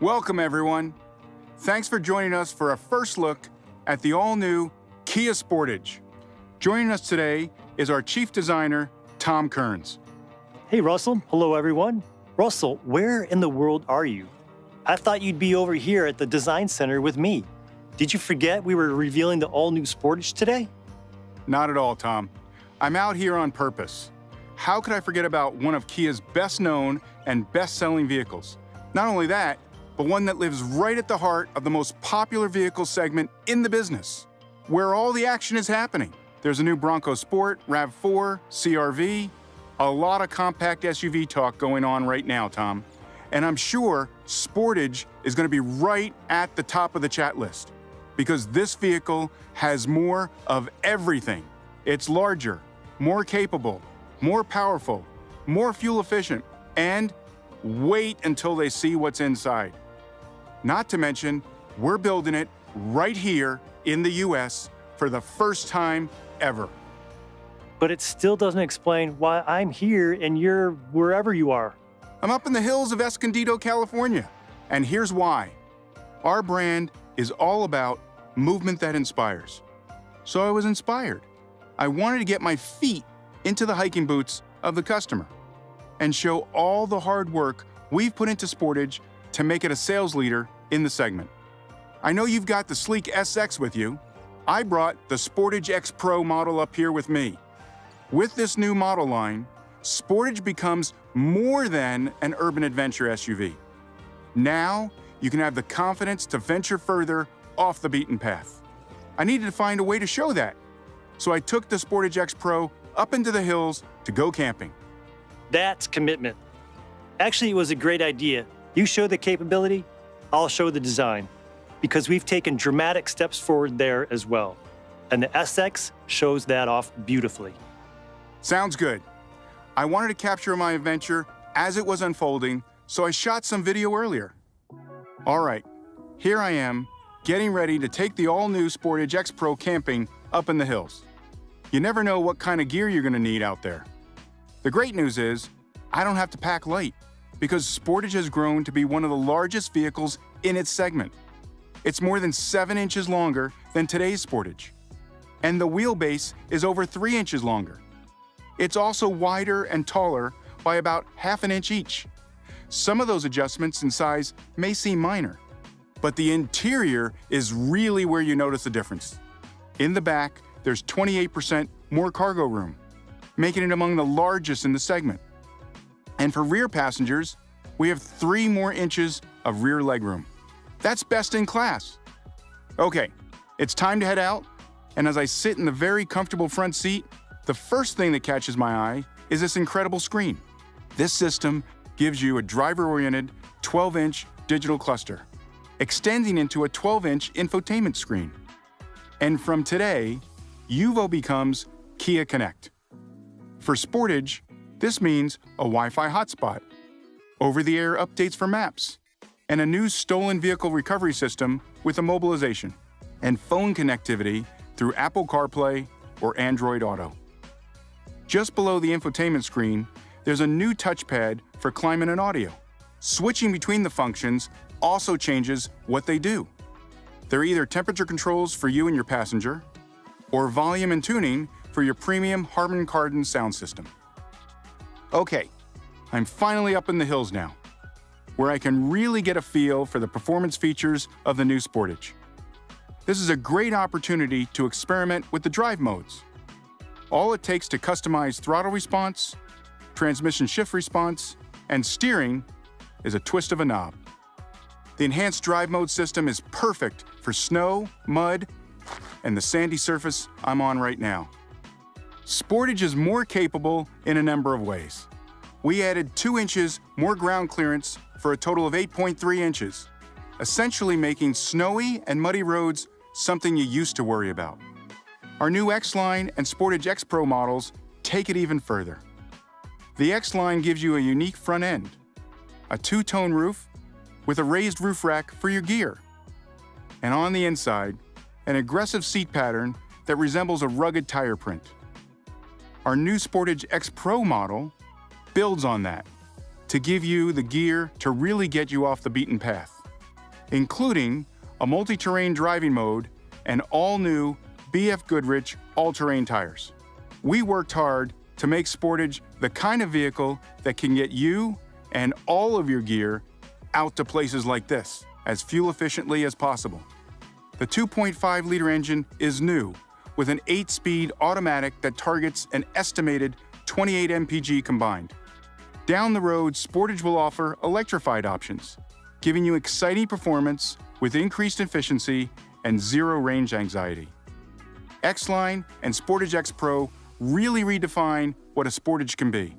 Welcome, everyone. Thanks for joining us for a first look at the all-new Kia Sportage. Joining us today is our Chief Designer, Tom Kearns. Hey, Russell. Hello, everyone. Russell, where in the world are you? I thought you'd be over here at the Design Center with me. Did you forget we were revealing the all-new Sportage today? Not at all, Tom. I'm out here on purpose. How could I forget about one of Kia's best-known and best-selling vehicles? Not only that, but one that lives right at the heart of the most popular vehicle segment in the business, where all the action is happening. There's a new Bronco Sport, RAV4, CR-V, a lot of compact SUV talk going on right now, Tom. And I'm sure Sportage is going to be right at the top of the chat list, because this vehicle has more of everything. It's larger, more capable, more powerful, more fuel efficient, and wait until they see what's inside. Not to mention, we're building it right here in the US for the first time ever. But it still doesn't explain why I'm here and you're wherever you are. I'm up in the hills of Escondido, California. And here's why. Our brand is all about movement that inspires. So I was inspired. I wanted to get my feet into the hiking boots of the customer and show all the hard work we've put into Sportage to make it a sales leader in the segment. I know you've got the sleek SX with you. I brought the Sportage X Pro model up here with me. With this new model line, Sportage becomes more than an urban adventure SUV. Now, you can have the confidence to venture further off the beaten path. I needed to find a way to show that, so I took the Sportage X Pro up into the hills to go camping. That's commitment. Actually, it was a great idea. You show the capability, I'll show the design, because we've taken dramatic steps forward there as well. And the SX shows that off beautifully. Sounds good. I wanted to capture my adventure as it was unfolding, so I shot some video earlier. All right, here I am, getting ready to take the all-new Sportage X Pro camping up in the hills. You never know what kind of gear you're going to need out there. The great news is, I don't have to pack light, because Sportage has grown to be one of the largest vehicles in its segment. It's more than 7 inches longer than today's Sportage, and the wheelbase is over 3 inches longer. It's also wider and taller by about ½ an inch each. Some of those adjustments in size may seem minor, but the interior is really where you notice the difference. In the back, there's 28% more cargo room, making it among the largest in the segment. And for rear passengers, we have 3 more inches of rear legroom. That's best in class. Okay, it's time to head out, and as I sit in the very comfortable front seat, the first thing that catches my eye is this incredible screen. This system gives you a driver-oriented 12-inch digital cluster, extending into a 12-inch infotainment screen. And from today, Yuvo becomes Kia Connect. For Sportage, this means a Wi-Fi hotspot, over-the-air updates for maps, and a new stolen vehicle recovery system with immobilization, and phone connectivity through Apple CarPlay or Android Auto. Just below the infotainment screen, there's a new touchpad for climate and audio. Switching between the functions also changes what they do. They're either temperature controls for you and your passenger, or volume and tuning for your premium Harman Kardon sound system. Okay, I'm finally up in the hills now, where I can really get a feel for the performance features of the new Sportage. This is a great opportunity to experiment with the drive modes. All it takes to customize throttle response, transmission shift response, and steering is a twist of a knob. The enhanced drive mode system is perfect for snow, mud, and the sandy surface I'm on right now. Sportage is more capable in a number of ways. We added 2 inches more ground clearance for a total of 8.3 inches, essentially making snowy and muddy roads something you used to worry about. Our new X-Line and Sportage X Pro models take it even further. The X-Line gives you a unique front end. a two-tone roof with a raised roof rack for your gear. And on the inside, an aggressive seat pattern that resembles a rugged tire print. Our new Sportage X Pro model builds on that to give you the gear to really get you off the beaten path, including a multi-terrain driving mode and all-new BF Goodrich all-terrain tires. We worked hard to make Sportage the kind of vehicle that can get you and all of your gear out to places like this as fuel efficiently as possible. The 2.5-liter engine is new with an 8-speed automatic that targets an estimated 28 mpg combined. Down the road, Sportage will offer electrified options, giving you exciting performance with increased efficiency and zero range anxiety. X-Line and Sportage X Pro really redefine what a Sportage can be,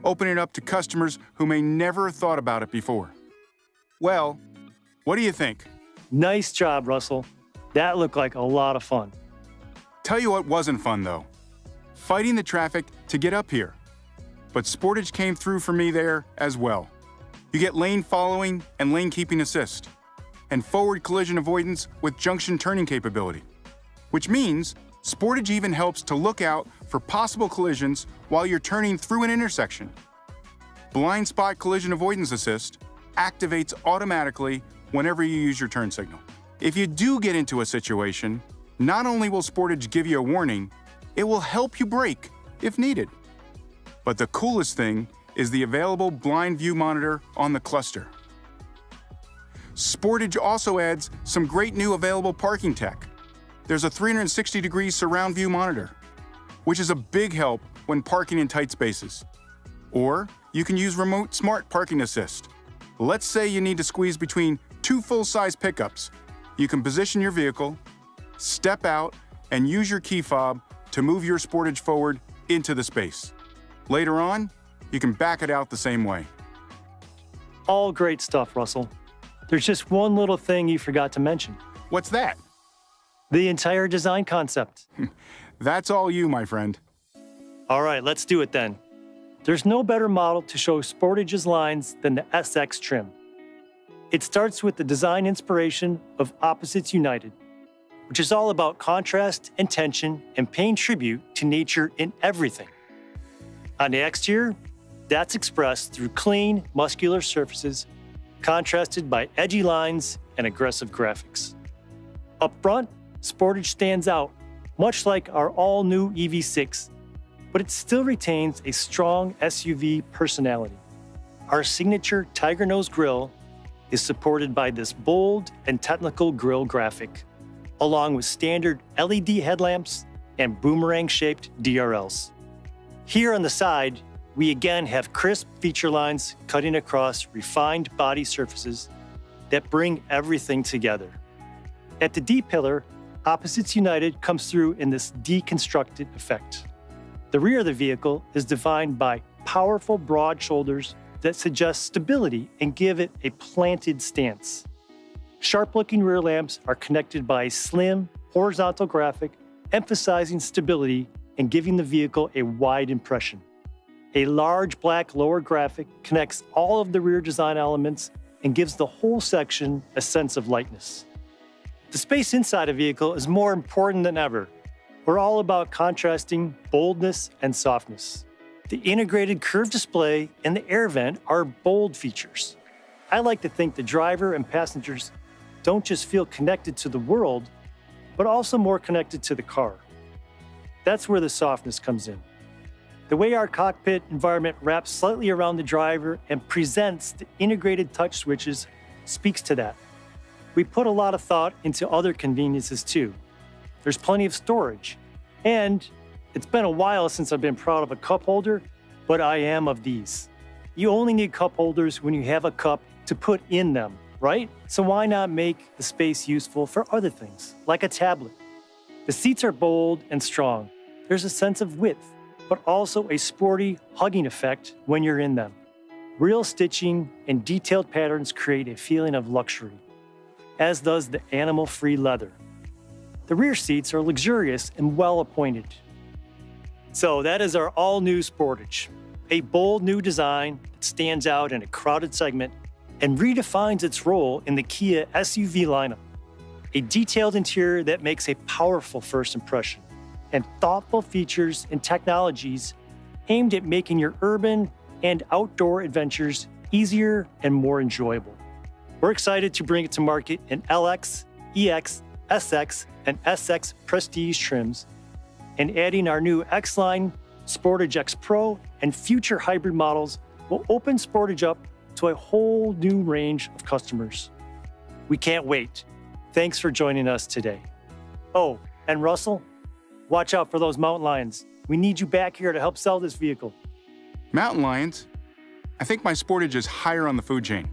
opening it up to customers who may never have thought about it before. Well, what do you think? Nice job, Russell. That looked like a lot of fun. Tell you what wasn't fun, though. Fighting the traffic to get up here. But Sportage came through for me there as well. You get lane following and lane keeping assist, and forward collision avoidance with junction turning capability, which means Sportage even helps to look out for possible collisions while you're turning through an intersection. Blind spot collision avoidance assist activates automatically whenever you use your turn signal. If you do get into a situation, not only will Sportage give you a warning, it will help you brake if needed. But the coolest thing is the available blind view monitor on the cluster. Sportage also adds some great new available parking tech. There's a 360-degree surround view monitor, which is a big help when parking in tight spaces. Or you can use remote smart parking assist. Let's say you need to squeeze between two full-size pickups. You can position your vehicle, step out, and use your key fob to move your Sportage forward into the space. Later on, you can back it out the same way. All great stuff, Russell. There's just one little thing you forgot to mention. What's that? The entire design concept. That's all you, my friend. All right, let's do it then. There's no better model to show Sportage's lines than the SX trim. It starts with the design inspiration of Opposites United, which is all about contrast and tension and paying tribute to nature in everything. On the exterior, that's expressed through clean, muscular surfaces, contrasted by edgy lines and aggressive graphics. Up front, Sportage stands out, much like our all-new EV6, but it still retains a strong SUV personality. Our signature Tiger Nose grille is supported by this bold and technical grille graphic, along with standard LED headlamps and boomerang-shaped DRLs. Here on the side, we again have crisp feature lines cutting across refined body surfaces that bring everything together. At the D-pillar, Opposites United comes through in this deconstructed effect. The rear of the vehicle is defined by powerful broad shoulders that suggest stability and give it a planted stance. Sharp-looking rear lamps are connected by a slim, horizontal graphic emphasizing stability and giving the vehicle a wide impression. A large black lower graphic connects all of the rear design elements and gives the whole section a sense of lightness. The space inside a vehicle is more important than ever. We're all about contrasting boldness and softness. The integrated curved display and the air vent are bold features. I like to think the driver and passengers don't just feel connected to the world, but also more connected to the car. That's where the softness comes in. The way our cockpit environment wraps slightly around the driver and presents the integrated touch switches speaks to that. We put a lot of thought into other conveniences too. There's plenty of storage. And it's been a while since I've been proud of a cup holder, but I am of these. You only need cup holders when you have a cup to put in them, right? So why not make the space useful for other things, like a tablet? The seats are bold and strong. There's a sense of width, but also a sporty, hugging effect when you're in them. Real stitching and detailed patterns create a feeling of luxury, as does the animal-free leather. The rear seats are luxurious and well-appointed. So that is our all-new Sportage. A bold new design that stands out in a crowded segment and redefines its role in the Kia SUV lineup. A detailed interior that makes a powerful first impression, and thoughtful features and technologies aimed at making your urban and outdoor adventures easier and more enjoyable. We're excited to bring it to market in LX, EX, SX, and SX Prestige trims, and adding our new X-Line, Sportage X Pro, and future hybrid models will open Sportage up to a whole new range of customers. We can't wait. Thanks for joining us today. Oh, and Russell, watch out for those mountain lions. We need you back here to help sell this vehicle. Mountain lions? I think my Sportage is higher on the food chain.